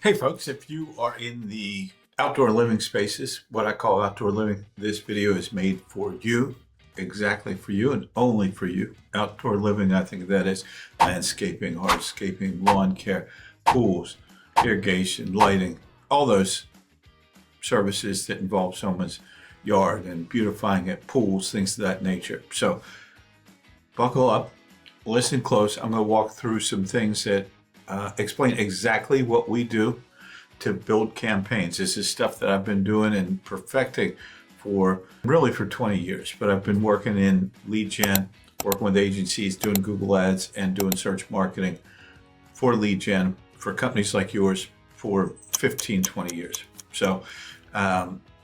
Hey folks, if you are in the outdoor living spaces, what I call outdoor living, this video is made for you, exactly for you and only for you. Outdoor living, I think that is landscaping, hardscaping, lawn care, pools, irrigation, lighting, all those services that involve someone's yard and beautifying it, pools, things of that nature. So buckle up, listen close. I'm going to walk through some things that explain exactly what we do to build campaigns. This is stuff that I've been doing and perfecting for 20 years, but I've been working in lead gen, working with agencies, doing Google ads and doing search marketing for lead gen for companies like yours for 15, 20 years. So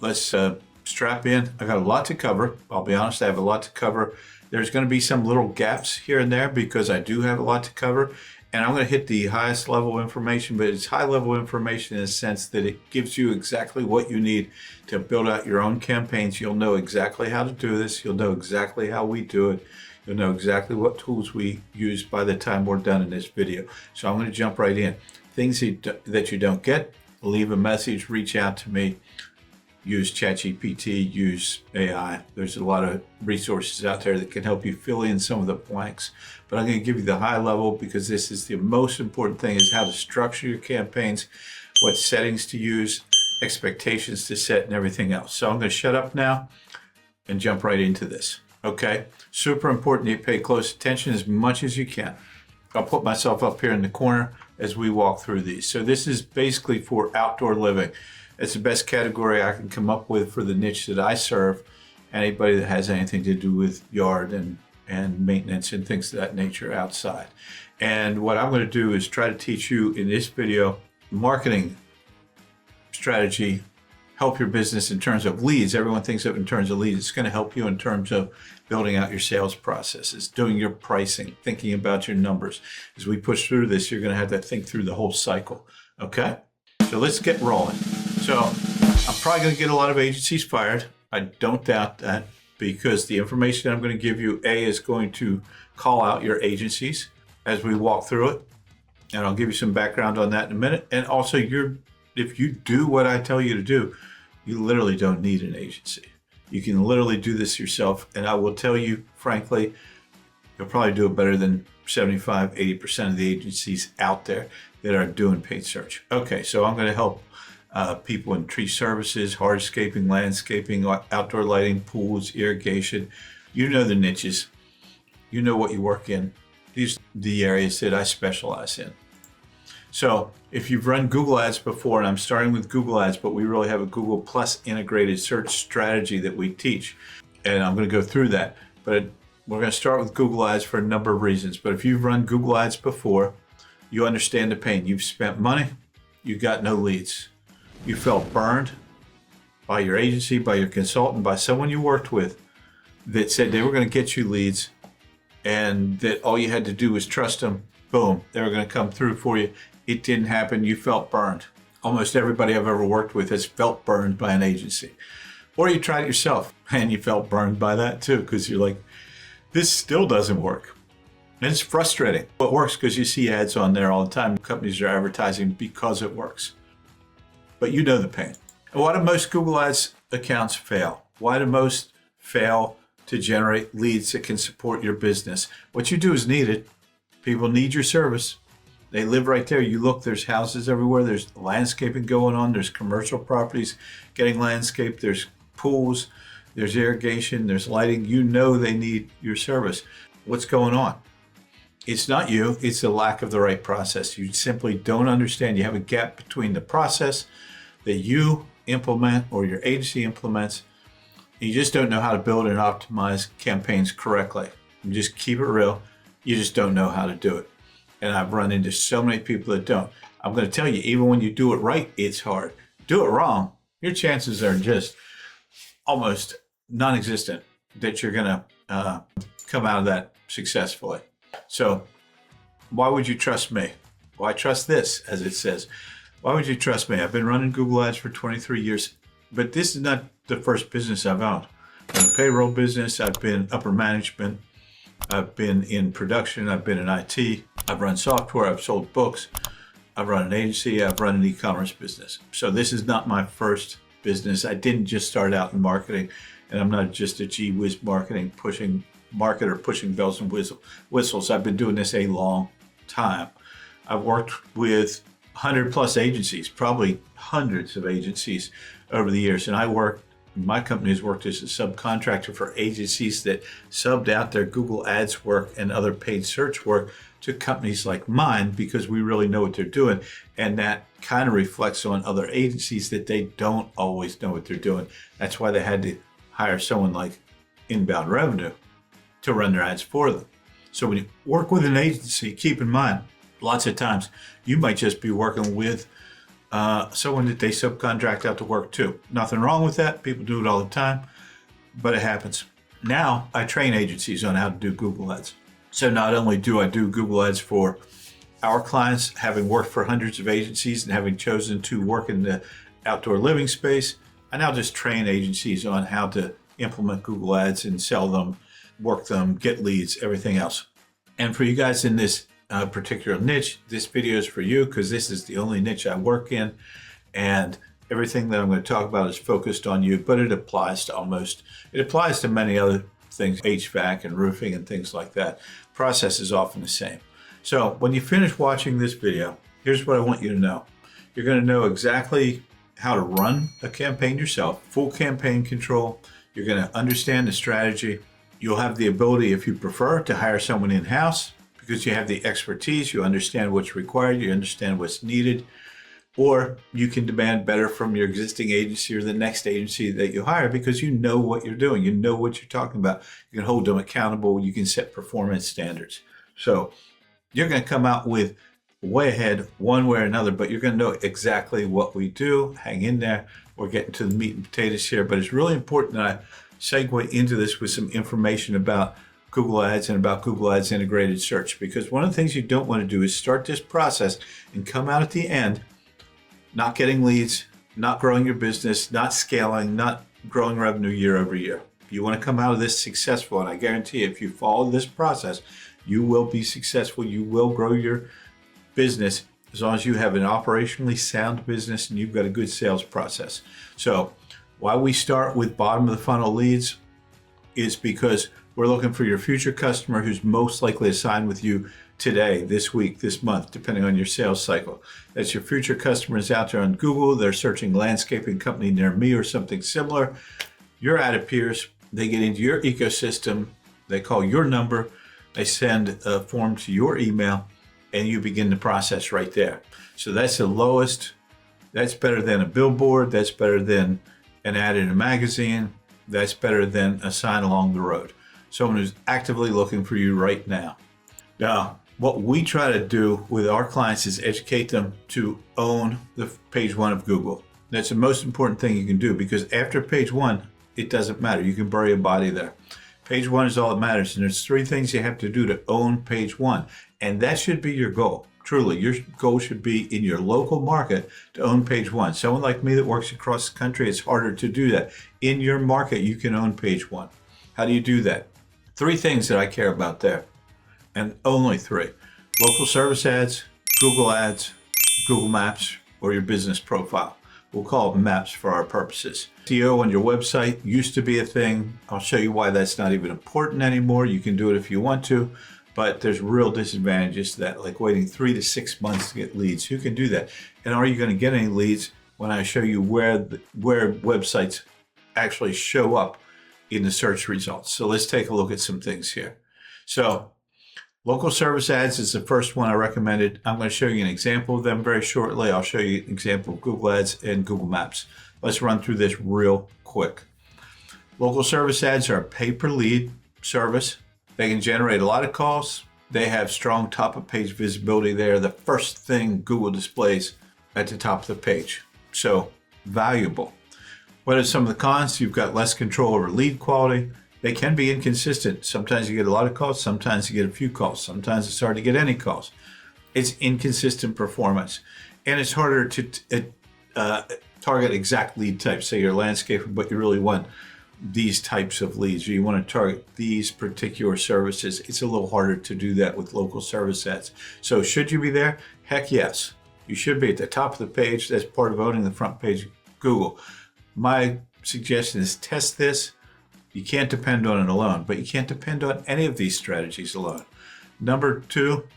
let's strap in. I got a lot to cover. I'll be honest, I have a lot to cover. There's going to be some little gaps here and there because I do have a lot to cover. And I'm going to hit the highest level information, but it's high level information in the sense that it gives you exactly what you need to build out your own campaigns. You'll know exactly how to do this. You'll know exactly how we do it. You'll know exactly what tools we use by the time we're done in this video. So I'm going to jump right in. Things that you don't get, leave a message, reach out to me. Use ChatGPT, use AI. There's a lot of resources out there that can help you fill in some of the blanks. But I'm going to give you the high level because this is the most important thing, is how to structure your campaigns, what settings to use, expectations to set, and everything else. So I'm going to shut up now and jump right into this. Okay? Super important you pay close attention as much as you can. I'll put myself up here in the corner as we walk through these. So this is basically for outdoor living. It's the best category I can come up with for the niche that I serve. Anybody that has anything to do with yard and maintenance and things of that nature outside. And what I'm going to do is try to teach you in this video marketing strategy, help your business in terms of leads. Everyone thinks of it in terms of leads. It's going to help you in terms of building out your sales processes, doing your pricing, thinking about your numbers. As we push through this, you're going to have to think through the whole cycle. Okay? So let's get rolling. So I'm probably going to get a lot of agencies fired. I don't doubt that, because the information I'm going to give you, is going to call out your agencies as we walk through it. And I'll give you some background on that in a minute. And also, if you do what I tell you to do, you literally don't need an agency. You can literally do this yourself. And I will tell you, frankly, you'll probably do it better than 75, 80% of the agencies out there that are doing paid search. Okay, so I'm going to help people in tree services, hardscaping, landscaping, outdoor lighting, pools, irrigation. You know the niches. You know what you work in. These are the areas that I specialize in. So if you've run Google ads before, and I'm starting with Google ads, but we really have a Google Plus integrated search strategy that we teach. And I'm going to go through that. But we're going to start with Google ads for a number of reasons. But if you've run Google ads before, you understand the pain. You've spent money. You got no leads. You felt burned by your agency, by your consultant, by someone you worked with that said they were going to get you leads and that all you had to do was trust them. Boom, they were going to come through for you. It didn't happen. You felt burned. Almost everybody I've ever worked with has felt burned by an agency. Or you tried it yourself and you felt burned by that too, because you're like, this still doesn't work. And it's frustrating. It works because you see ads on there all the time. Companies are advertising because it works. But you know the pain. And why do most Google Ads accounts fail? Why do most fail to generate leads that can support your business? What you do is needed. People need your service. They live right there. You look, there's houses everywhere. There's landscaping going on. There's commercial properties getting landscaped. There's pools. There's irrigation. There's lighting. You know they need your service. What's going on? It's not you. It's the lack of the right process. You simply don't understand. You have a gap between the process that you implement or your agency implements. You just don't know how to build and optimize campaigns correctly. You just keep it real. You just don't know how to do it. And I've run into so many people that don't. I'm going to tell you, even when you do it right, it's hard. Do it wrong, your chances are just almost non-existent that you're going to come out of that successfully. So why would you trust me? Well, I trust this, as it says. Why would you trust me? I've been running Google ads for 23 years, but this is not the first business I've owned. I'm in a payroll business. I've been upper management. I've been in production. I've been in IT. I've run software. I've sold books. I've run an agency, I've run an e-commerce business. So this is not my first business. I didn't just start out in marketing, and I'm not just a gee whiz marketing marketer pushing bells and whistles. I've been doing this a long time. I've worked with 100 plus agencies, probably hundreds of agencies over the years. And my company has worked as a subcontractor for agencies that subbed out their Google Ads work and other paid search work to companies like mine, because we really know what they're doing. And that kind of reflects on other agencies that they don't always know what they're doing. That's why they had to hire someone like Inbound Revenue to run their ads for them. So when you work with an agency, keep in mind, lots of times you might just be working with someone that they subcontract out to work too. Nothing wrong with that. People do it all the time, but it happens. Now I train agencies on how to do Google Ads. So not only do I do Google Ads for our clients, having worked for hundreds of agencies and having chosen to work in the outdoor living space, I now just train agencies on how to implement Google Ads and sell them, work them, get leads, everything else. And for you guys in this particular niche, this video is for you, because this is the only niche I work in, and everything that I'm going to talk about is focused on you, but it applies to many other things, HVAC and roofing and things like that. Process is often the same. So when you finish watching this video, here's what I want you to know. You're going to know exactly how to run a campaign yourself, full campaign control. You're going to understand the strategy. You'll have the ability, if you prefer, to hire someone in-house, because you have the expertise, you understand what's required, you understand what's needed, or you can demand better from your existing agency or the next agency that you hire, because you know what you're doing, you know what you're talking about, you can hold them accountable, you can set performance standards. So you're going to come out with way ahead one way or another, but you're going to know exactly what we do. Hang in there. We're getting to the meat and potatoes here, but it's really important that I segue into this with some information about Google Ads and about Google Ads integrated search, because one of the things you don't want to do is start this process and come out at the end not getting leads, not growing your business, not scaling, not growing revenue year over year. You want to come out of this successful, and I guarantee if you follow this process, you will be successful. You will grow your business as long as you have an operationally sound business and you've got a good sales process. So why we start with bottom of the funnel leads is because we're looking for your future customer who's most likely to sign with you today, this week, this month, depending on your sales cycle. That's your future customers out there on Google. They're searching landscaping company near me or something similar. Your ad appears. They get into your ecosystem. They call your number. They send a form to your email, and you begin the process right there. So that's the lowest. That's better than a billboard. That's better than an ad in a magazine. That's better than a sign along the road. Someone who's actively looking for you right now. Now, what we try to do with our clients is educate them to own the page one of Google. That's the most important thing you can do, because after page one, it doesn't matter. You can bury a body there. Page one is all that matters. And there's 3 things you have to do to own page one. And that should be your goal. Truly, your goal should be in your local market to own page one. Someone like me that works across the country, it's harder to do that. In your market, you can own page one. How do you do that? 3 things that I care about there, and only 3. Local service ads, Google Ads, Google Maps, or your business profile. We'll call it maps for our purposes. SEO on your website used to be a thing. I'll show you why that's not even important anymore. You can do it if you want to, but there's real disadvantages to that, like waiting 3 to 6 months to get leads. Who can do that? And are you going to get any leads when I show you where websites actually show up in the search results? So let's take a look at some things here. So local service ads is the first one I recommended. I'm going to show you an example of them very shortly. I'll show you an example of Google Ads and Google Maps. Let's run through this real quick. Local service ads are a pay-per-lead service. They can generate a lot of calls. They have strong top-of-page visibility. They are the first thing Google displays at the top of the page. So valuable. What are some of the cons? You've got less control over lead quality. They can be inconsistent. Sometimes you get a lot of calls, sometimes you get a few calls, sometimes it's hard to get any calls. It's inconsistent performance. And it's harder to target exact lead types. Say you're landscaping, but you really want these types of leads, or you want to target these particular services. It's a little harder to do that with local service ads. So should you be there? Heck yes. You should be at the top of the page. That's part of owning the front page of Google. My suggestion is test this. You can't depend on it alone, but you can't depend on any of these strategies alone. Number two,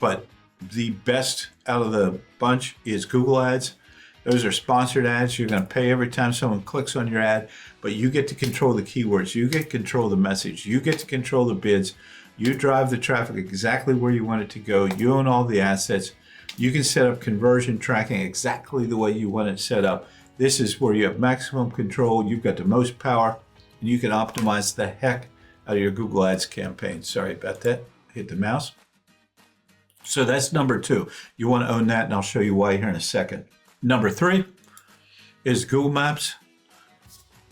but the best out of the bunch is Google Ads. Those are sponsored ads. You're going to pay every time someone clicks on your ad, but you get to control the keywords. You get to control the message. You get to control the bids. You drive the traffic exactly where you want it to go. You own all the assets. You can set up conversion tracking exactly the way you want it set up. This is where you have maximum control. You've got the most power, and you can optimize the heck out of your Google Ads campaign. Sorry about that. Hit the mouse. So that's number two. You want to own that, and I'll show you why here in a second. Number three is Google Maps.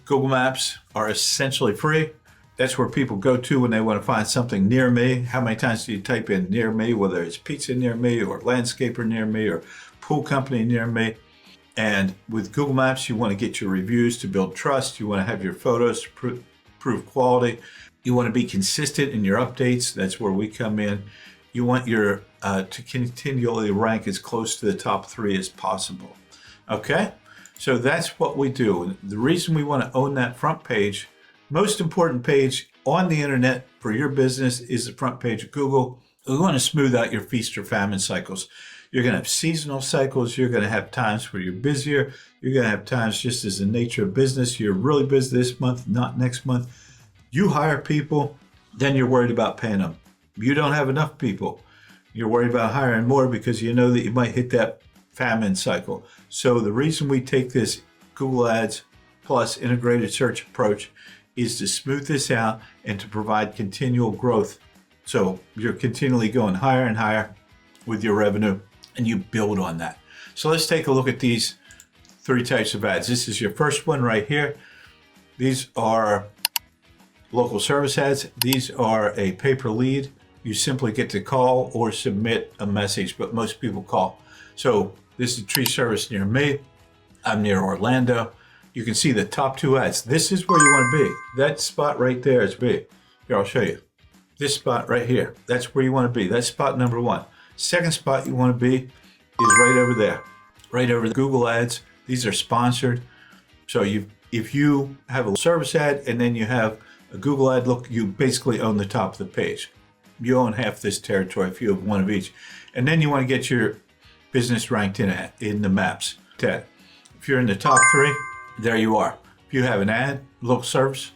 Google Maps are essentially free. That's where people go to when they want to find something near me. How many times do you type in near me, whether it's pizza near me or landscaper near me or pool company near me? And with Google Maps, you want to get your reviews to build trust. You want to have your photos to prove quality. You want to be consistent in your updates. That's where we come in. You want your to continually rank as close to the top 3 as possible. Okay? So that's what we do. And the reason we want to own that front page, most important page on the internet for your business, is the front page of Google. We want to smooth out your feast or famine cycles. You're going to have seasonal cycles. You're going to have times where you're busier. You're going to have times, just as the nature of business, you're really busy this month, not next month. You hire people, then you're worried about paying them. You don't have enough people. You're worried about hiring more because you know that you might hit that famine cycle. So the reason we take this Google Ads plus integrated search approach is to smooth this out and to provide continual growth. So you're continually going higher and higher with your revenue, and you build on that. So let's take a look at these 3 types of ads. This is your first one right here. These are local service ads. These are a pay-per-lead. You simply get to call or submit a message, but most people call. So this is tree service near me. I'm near Orlando. You can see the top 2 ads. This is where you want to be. That spot right there is big. Here, I'll show you. This spot right here, that's where you want to be. That's spot number 1. Second spot you want to be is right over there, right over the Google Ads. These are sponsored. So if you have a service ad and then you have a Google ad, look, you basically own the top of the page. You own half this territory if you have one of each. And then you want to get your business ranked in the maps tab. If you're in the top 3, there you are. If you have an ad, local service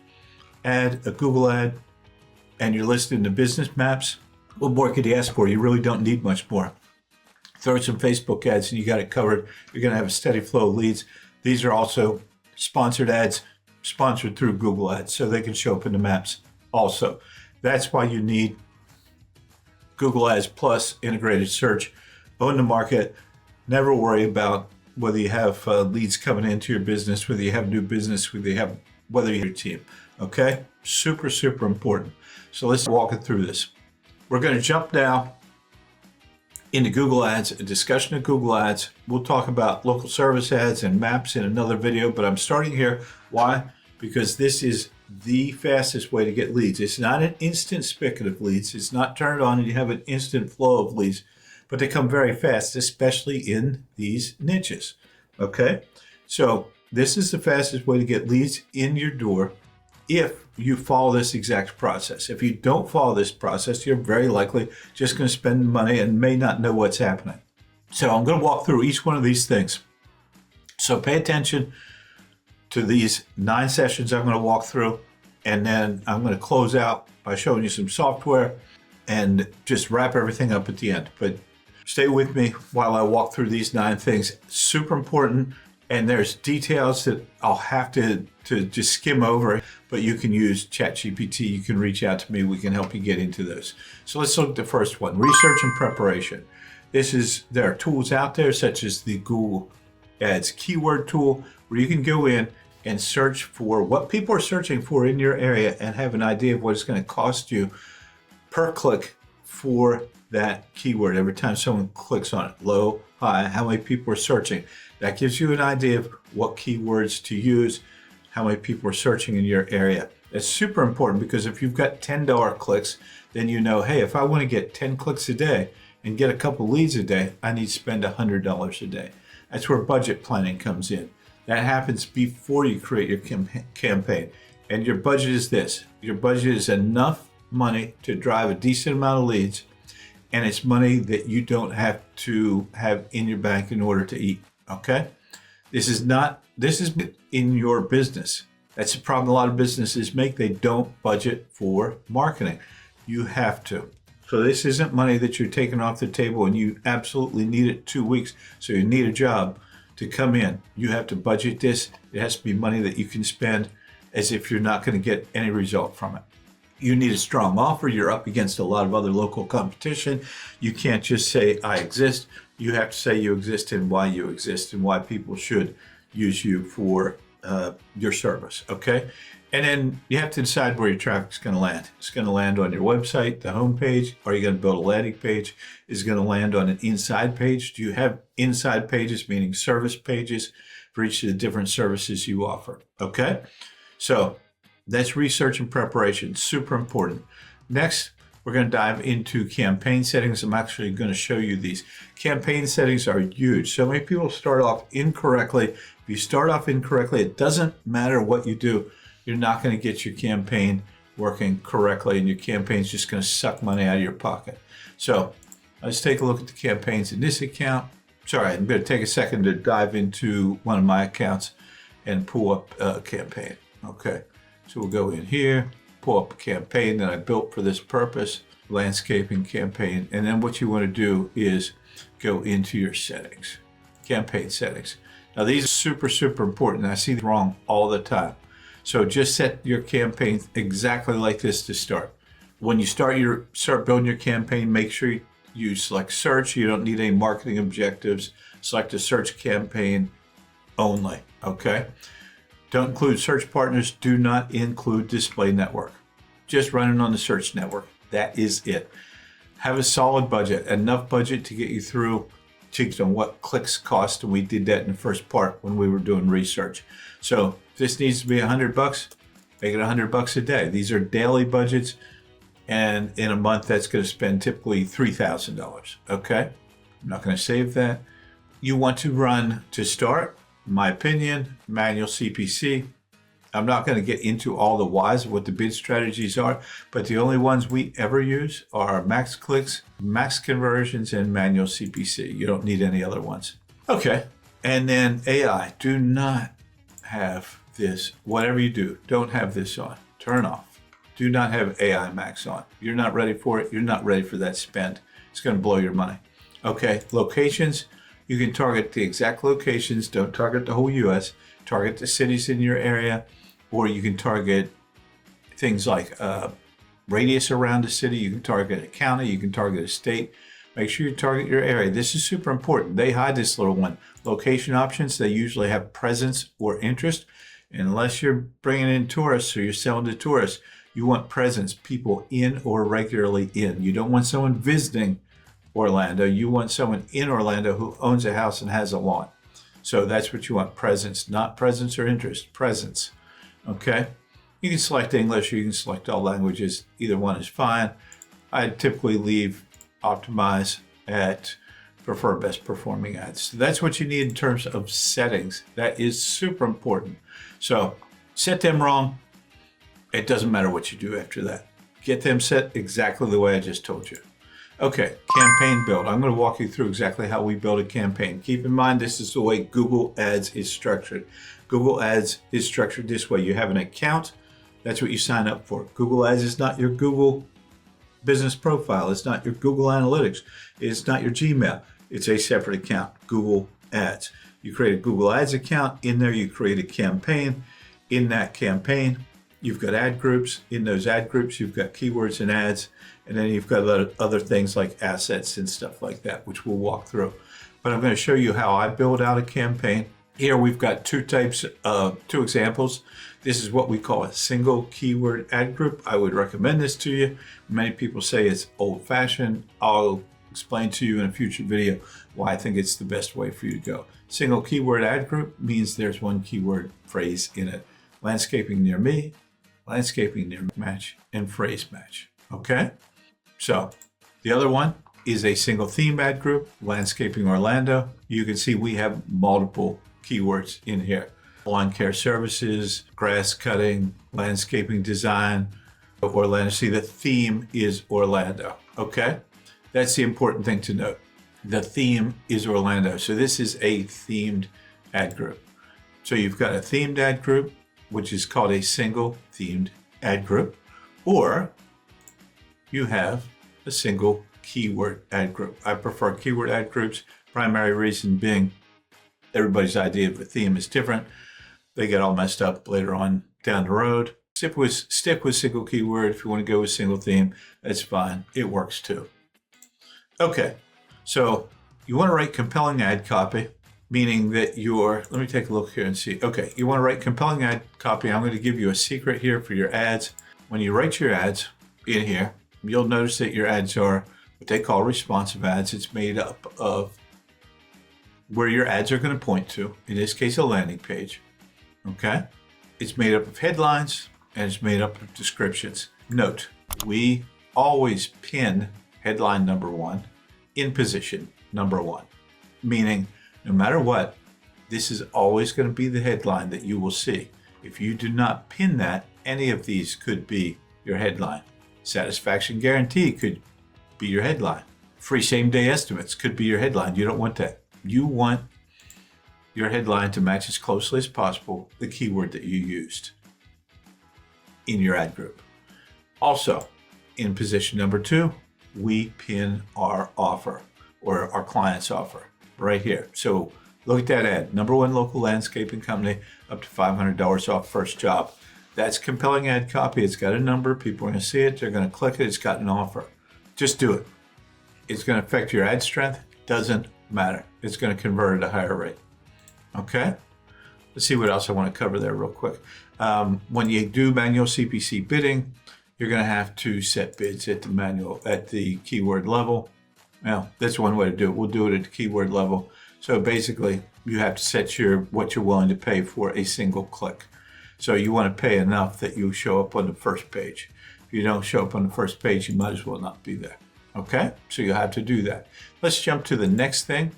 ad, a Google ad, and you're listed in the business maps, what more could you ask for? You really don't need much more. Throw some Facebook ads and you got it covered. You're going to have a steady flow of leads. These are also sponsored ads, sponsored through Google Ads, so they can show up in the maps also. That's why you need Google Ads plus integrated search. Own the market. Never worry about whether you have leads coming into your business, whether you have new business, whether you have your team. Okay? Super, super important. So let's walk it through this. We're going to jump now into Google Ads, a discussion of Google Ads. We'll talk about local service ads and maps in another video, but I'm starting here. Why? Because this is the fastest way to get leads. It's not an instant spigot of leads. It's not turned on and you have an instant flow of leads, but they come very fast, especially in these niches. Okay? So this is the fastest way to get leads in your door if you follow this exact process. If you don't follow this process, you're very likely just going to spend money and may not know what's happening. So I'm going to walk through each one of these things. So pay attention to these 9 sessions I'm going to walk through, and then I'm going to close out by showing you some software and just wrap everything up at the end. But stay with me while I walk through these 9 things. Super important, and there's details that I'll have to just skim over, but you can use ChatGPT. You can reach out to me. We can help you get into those. So let's look at the first one, research and preparation. There are tools out there such as the Google Ads keyword tool, where you can go in and search for what people are searching for in your area and have an idea of what it's going to cost you per click for that keyword every time someone clicks on it. Low, high, how many people are searching. That gives you an idea of what keywords to use, how many people are searching in your area. It's super important because if you've got $10 clicks, then you know, hey, if I want to get 10 clicks a day and get a couple leads a day, I need to spend $100 a day. That's where budget planning comes in. That happens before you create your campaign. And your budget is this. Your budget is enough money to drive a decent amount of leads, and it's money that you don't have to have in your bank in order to eat, okay? This is in your business. That's the problem a lot of businesses make. They don't budget for marketing. You have to. So this isn't money that you're taking off the table and you absolutely need it 2 weeks, so you need a job to come in. You have to budget this. It has to be money that you can spend as if you're not going to get any result from it. You need a strong offer. You're up against a lot of other local competition. You can't just say, I exist. You have to say you exist and why you exist and why people should use you for your service, okay? And then you have to decide where your traffic's going to land. It's going to land on your website, the home page. Are you going to build a landing page? Is it going to land on an inside page? Do you have inside pages, meaning service pages, for each of the different services you offer, okay? So that's research and preparation, super important. Next, we're going to dive into campaign settings. I'm actually going to show you these. Campaign settings are huge. So many people start off incorrectly. If you start off incorrectly, it doesn't matter what you do. You're not going to get your campaign working correctly, and your campaign's just going to suck money out of your pocket. So let's take a look at the campaigns in this account. Sorry, I'm going to take a second to dive into one of my accounts and pull up a campaign. Okay, so we'll go in here, pull up a campaign that I built for this purpose, landscaping campaign, and then what you want to do is go into your settings, campaign settings. Now these are super, super important. I see them wrong all the time. So just set your campaign exactly like this to start. When you start building your campaign, make sure you select search. You don't need any marketing objectives. Select a search campaign only, okay? Don't include search partners. Do not include display network. Just run it on the search network. That is it. Have a solid budget, enough budget to get you through on what clicks cost, and we did that in the first part when we were doing research. So if this needs to be $100, make it $100 a day. These are daily budgets, and in a month that's going to spend typically $3,000. Okay, I'm not going to save that. You want to run, to start, in my opinion, manual CPC. I'm not going to get into all the whys of what the bid strategies are, but the only ones we ever use are max clicks, max conversions, and manual CPC. You don't need any other ones. Okay, and then AI. Do not have this, whatever you do, don't have this on. Turn off. Do not have AI Max on. You're not ready for it. You're not ready for that spend. It's going to blow your money. Okay, locations. You can target the exact locations. Don't target the whole U.S. Target the cities in your area, or you can target things like radius around a city. You can target a county. You can target a state. Make sure you target your area. This is super important. They hide this little one. Location options, they usually have presence or interest. Unless you're bringing in tourists or you're selling to tourists, you want presence, people in or regularly in. You don't want someone visiting Orlando. You want someone in Orlando who owns a house and has a lawn. So that's what you want, presence, not presence or interest, presence. Okay? You can select English, or you can select all languages. Either one is fine. I typically leave optimize at prefer best performing ads. So that's what you need in terms of settings. That is super important. So set them wrong. It doesn't matter what you do after that. Get them set exactly the way I just told you. Okay, campaign build. I'm going to walk you through exactly how we build a campaign. Keep in mind, this is the way Google Ads is structured. Google Ads is structured this way. You have an account. That's what you sign up for. Google Ads is not your Google business profile. It's not your Google Analytics. It's not your Gmail. It's a separate account, Google Ads. You create a Google Ads account. In there, you create a campaign. In that campaign, you've got ad groups. In those ad groups, you've got keywords and ads. And then you've got a lot of other things like assets and stuff like that, which we'll walk through. But I'm going to show you how I build out a campaign. Here we've got two examples. This is what we call a single keyword ad group. I would recommend this to you. Many people say it's old-fashioned. I'll explain to you in a future video why I think it's the best way for you to go. Single keyword ad group means there's one keyword phrase in it. Landscaping near me, landscaping near match, and phrase match. Okay? So the other one is a single theme ad group, Landscaping Orlando. You can see we have multiple keywords in here. Lawn care services, grass cutting, landscaping design, Orlando. See, the theme is Orlando, okay? That's the important thing to note. The theme is Orlando. So this is a themed ad group. So you've got a themed ad group, which is called a single themed ad group, or you have a single keyword ad group. I prefer keyword ad groups. Primary reason being everybody's idea of a theme is different. They get all messed up later on down the road. Stick with single keyword. If you want to go with single theme, that's fine. It works too. Okay, so you want to write compelling ad copy, meaning that let me take a look here and see. Okay, you want to write compelling ad copy. I'm going to give you a secret here for your ads. When you write your ads in here, you'll notice that your ads are what they call responsive ads. It's made up of where your ads are going to point to, in this case, a landing page. Okay? It's made up of headlines and it's made up of descriptions. Note, we always pin headline number one in position number one, meaning no matter what, this is always going to be the headline that you will see. If you do not pin that, any of these could be your headline. Satisfaction guarantee could be your headline. Free same-day estimates could be your headline. You don't want that. You want your headline to match as closely as possible the keyword that you used in your ad group. Also, in position number two, we pin our offer or our client's offer right here. So look at that ad. Number one local landscaping company, up to $500 off first job. That's compelling ad copy. It's got a number. People are going to see it. They're going to click it. It's got an offer. Just do it. It's going to affect your ad strength. Doesn't matter. It's going to convert at a higher rate. Okay? Let's see what else I want to cover there real quick. When you do manual CPC bidding, you're going to have to set bids at the keyword level. Well, that's one way to do it. We'll do it at the keyword level. So basically, you have to set what you're willing to pay for a single click. So you want to pay enough that you show up on the first page. If you don't show up on the first page, you might as well not be there. Okay? So you'll have to do that. Let's jump to the next thing.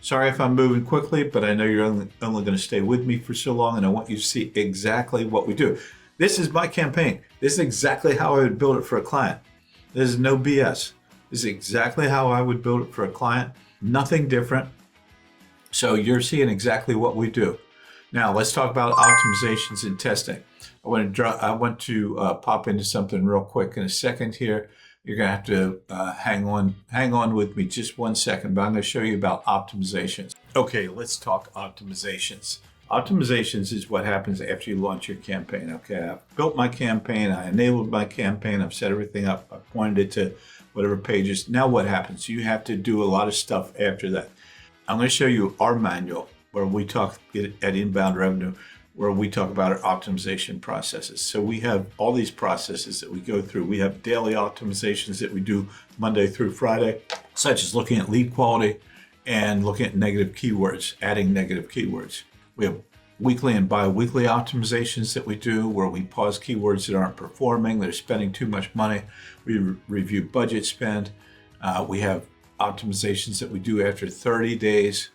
Sorry if I'm moving quickly, but I know you're only going to stay with me for so long, and I want you to see exactly what we do. This is my campaign. This is exactly how I would build it for a client. There's no BS. This is exactly how I would build it for a client. Nothing different. So you're seeing exactly what we do. Now let's talk about optimizations and testing. I want to pop into something real quick in a second here. You're going to have to hang on with me just 1 second, but I'm going to show you about optimizations. Okay, let's talk optimizations. Optimizations is what happens after you launch your campaign. Okay, I've built my campaign, I enabled my campaign, I've set everything up, I pointed it to whatever pages. Now what happens? You have to do a lot of stuff after that. I'm going to show you our manual where we talk at Inbound Revenue, where we talk about our optimization processes. So we have all these processes that we go through. We have daily optimizations that we do Monday through Friday, such as looking at lead quality and looking at negative keywords, adding negative keywords. We have weekly and bi-weekly optimizations that we do where we pause keywords that aren't performing, they're spending too much money. We review budget spend. We have optimizations that we do after 30 days,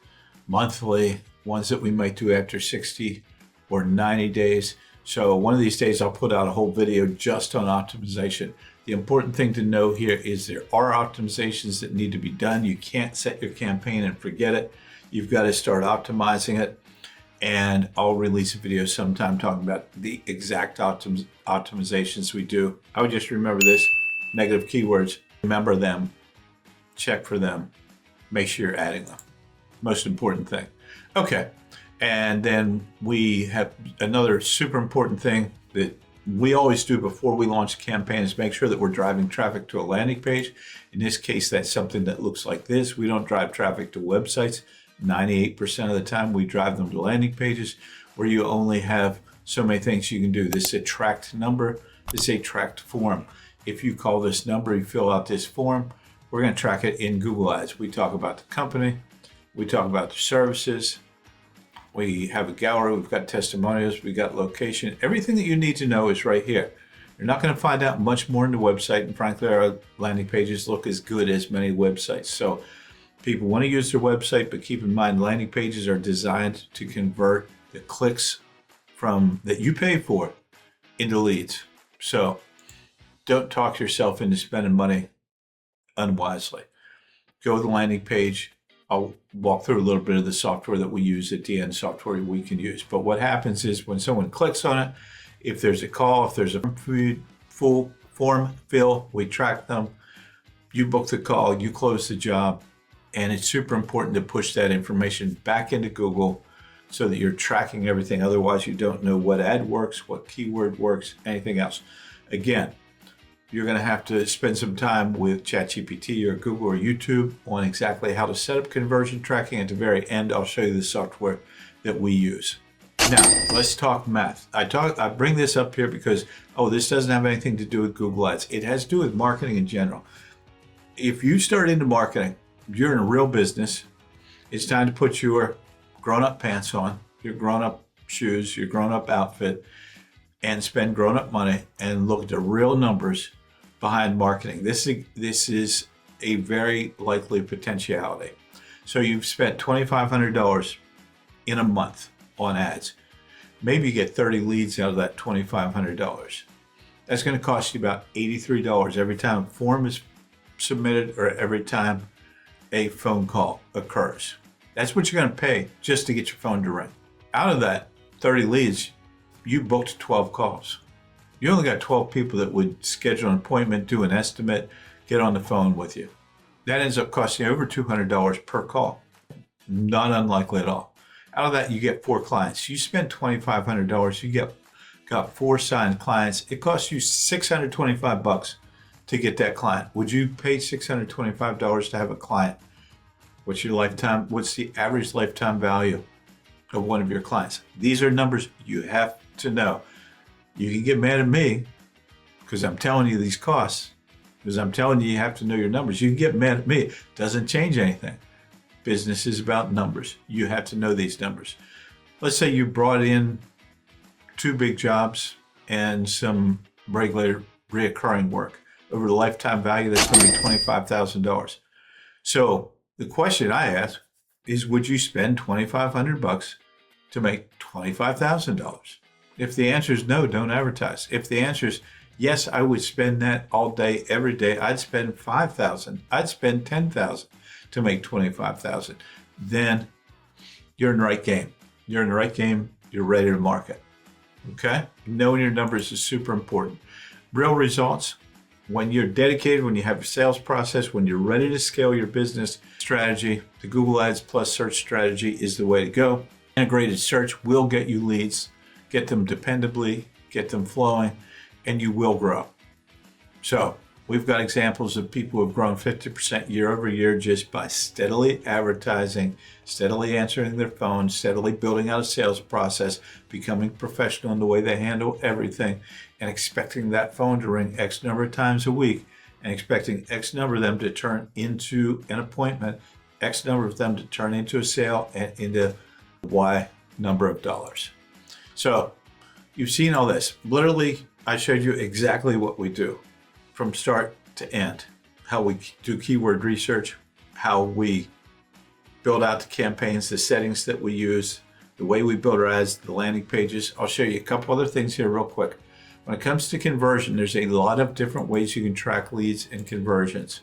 monthly, ones that we might do after 60 or 90 days. So one of these days I'll put out a whole video just on optimization. The important thing to know here is there are optimizations that need to be done. You can't set your campaign and forget it. You've got to start optimizing it. And I'll release a video sometime talking about the exact optimizations we do. I would just remember this: negative keywords, remember them, check for them, make sure you're adding them. Most important thing. Okay, and then we have another super important thing that we always do before we launch a campaign is make sure that we're driving traffic to a landing page. In this case, that's something that looks like this. We don't drive traffic to websites. 98% of the time we drive them to landing pages where you only have so many things you can do. This is a tracked number. This is a tracked form. If you call this number, you fill out this form, we're going to track it in Google Ads. We talk about the company. We talk about the services. We have a gallery. We've got testimonials. We got location. Everything that you need to know is right here. You're not going to find out much more in the website, and frankly, our landing pages look as good as many websites. So people want to use their website, but keep in mind landing pages are designed to convert the clicks from that you pay for into leads. So don't talk yourself into spending money unwisely. Go to the landing page. I'll walk through a little bit of the software that we use at the end, software we can use. But what happens is when someone clicks on it, if there's a call, if there's a full form fill, we track them. You book the call, you close the job, and it's super important to push that information back into Google so that you're tracking everything. Otherwise, you don't know what ad works, what keyword works, anything else. Again, you're going to have to spend some time with ChatGPT or Google or YouTube on exactly how to set up conversion tracking. At the very end, I'll show you the software that we use. Now, let's talk math. I bring this up here because, this doesn't have anything to do with Google Ads. It has to do with marketing in general. If you start into marketing, you're in a real business. It's time to put your grown-up pants on, your grown-up shoes, your grown-up outfit, and spend grown-up money and look at the real numbers behind marketing. This is a very likely potentiality. So you've spent $2,500 in a month on ads. Maybe you get 30 leads out of that $2,500. That's going to cost you about $83 every time a form is submitted or every time a phone call occurs. That's what you're going to pay just to get your phone to ring. Out of that 30 leads, you booked 12 calls. You only got 12 people that would schedule an appointment, do an estimate, get on the phone with you. That ends up costing you over $200 per call. Not unlikely at all. Out of that, you get 4 clients. You spend $2,500, you got 4 signed clients. It costs you $625 to get that client. Would you pay $625 to have a client? What's the average lifetime value of one of your clients? These are numbers you have to know. You can get mad at me because I'm telling you these costs, because I'm telling you have to know your numbers. You can get mad at me. It doesn't change anything. Business is about numbers. You have to know these numbers. Let's say you brought in 2 big jobs and some regular reoccurring work. Over the lifetime value, that's going to be $25,000. So the question I ask is, would you spend $2,500 to make $25,000? If the answer is no, don't advertise. If the answer is yes, I would spend that all day, every day, I'd spend $5,000. I'd spend $10,000 to make $25,000. Then you're in the right game. You're in the right game. You're ready to market. Okay? Knowing your numbers is super important. Real results. When you're dedicated, when you have a sales process, when you're ready to scale your business strategy, the Google Ads plus search strategy is the way to go. Integrated search will get you leads, get them dependably, get them flowing, and you will grow. So we've got examples of people who have grown 50% year over year just by steadily advertising, steadily answering their phone, steadily building out a sales process, becoming professional in the way they handle everything, and expecting that phone to ring X number of times a week, and expecting X number of them to turn into an appointment, X number of them to turn into a sale, and into Y number of dollars. So you've seen all this. Literally, I showed you exactly what we do from start to end, how we do keyword research, how we build out the campaigns, the settings that we use, the way we build our ads, the landing pages. I'll show you a couple other things here real quick. When it comes to conversion, there's a lot of different ways you can track leads and conversions.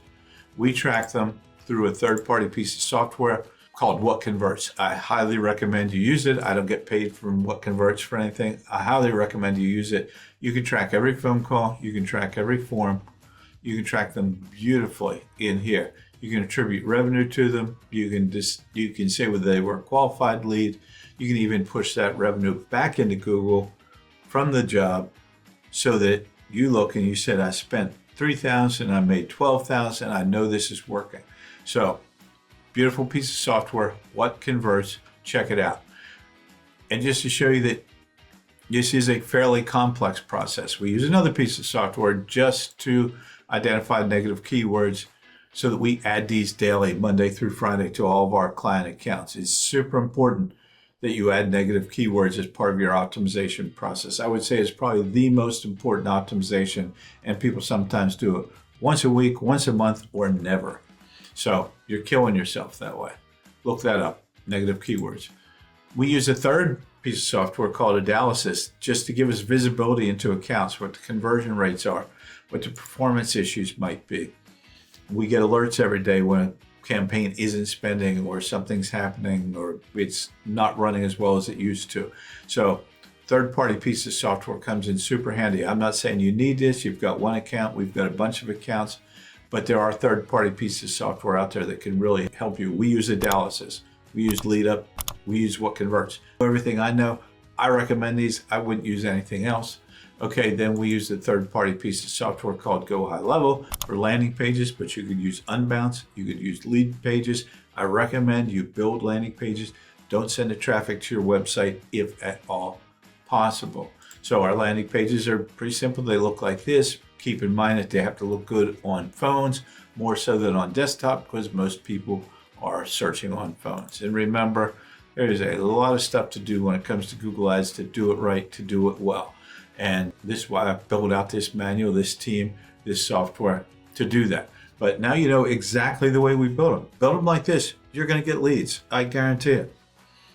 We track them through a third-party piece of software called What Converts. I highly recommend you use it. I don't get paid from What Converts for anything. I highly recommend you use it. You can track every phone call. You can track every form. You can track them beautifully in here. You can attribute revenue to them. You can say whether they were a qualified lead. You can even push that revenue back into Google from the job so that you look and you said, I spent $3,000, I made $12,000. I know this is working. So beautiful piece of software, What Converts, check it out. And just to show you that this is a fairly complex process, we use another piece of software just to identify negative keywords so that we add these daily, Monday through Friday, to all of our client accounts. It's super important that you add negative keywords as part of your optimization process. I would say it's probably the most important optimization, and people sometimes do it once a week, once a month, or never. So you're killing yourself that way. Look that up, negative keywords. We use a third piece of software called Analysis just to give us visibility into accounts, what the conversion rates are, what the performance issues might be. We get alerts every day when a campaign isn't spending or something's happening or it's not running as well as it used to. So third-party piece of software comes in super handy. I'm not saying you need this. You've got one account. We've got a bunch of accounts, but there are third-party pieces of software out there that can really help you. We use Analysis. We use LeadUp. We use What Converts. Everything I know, I recommend these. I wouldn't use anything else. Okay, then we use the third-party piece of software called Go High Level for landing pages, but you could use Unbounce, you could use lead pages. I recommend you build landing pages. Don't send the traffic to your website if at all possible. So our landing pages are pretty simple. They look like this. Keep in mind that they have to look good on phones, more so than on desktop, because most people are searching on phones. And remember, there's a lot of stuff to do when it comes to Google Ads to do it right, to do it well. And this is why I built out this manual, this team, this software to do that. But now you know exactly the way we build them. Build them like this, you're going to get leads. I guarantee it.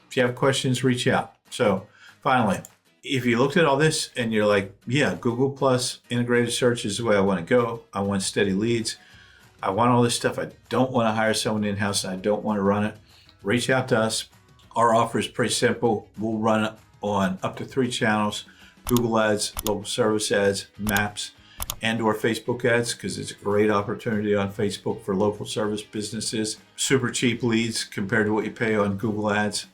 If you have questions, reach out. So finally, if you looked at all this and you're like, yeah, Google Plus integrated search is the way I want to go. I want steady leads. I want all this stuff. I don't want to hire someone in-house and I don't want to run it. Reach out to us. Our offer is pretty simple. We'll run it on up to 3 channels. Google Ads, local service ads, maps, and or Facebook ads, because it's a great opportunity on Facebook for local service businesses. Super cheap leads compared to what you pay on Google Ads.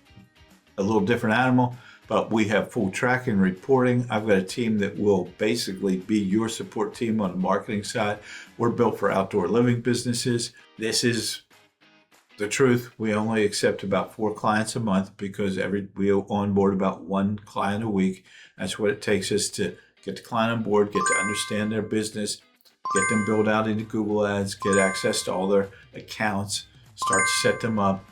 A little different animal, but we have full tracking reporting. I've got a team that will basically be your support team on the marketing side. We're built for outdoor living businesses. This is the truth. We only accept about 4 clients a month because we onboard about 1 client a week. That's what it takes us to get the client on board, get to understand their business, get them built out into Google Ads, get access to all their accounts, start to set them up,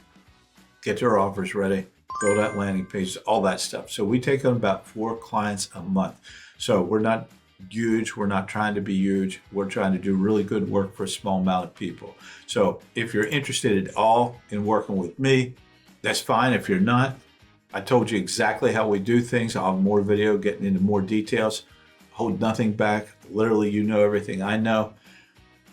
get their offers ready, build out landing pages, all that stuff. So we take on about 4 clients a month. So we're not huge. We're not trying to be huge. We're trying to do really good work for a small amount of people. So if you're interested at all in working with me, that's fine. If you're not, I told you exactly how we do things. I'll have more video getting into more details. Hold nothing back. Literally, you know everything I know.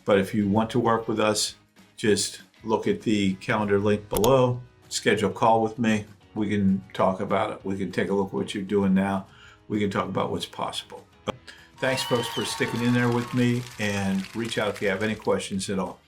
But if you want to work with us, just look at the calendar link below. Schedule a call with me. We can talk about it. We can take a look at what you're doing now. We can talk about what's possible. Thanks, folks, for sticking in there with me, and reach out if you have any questions at all.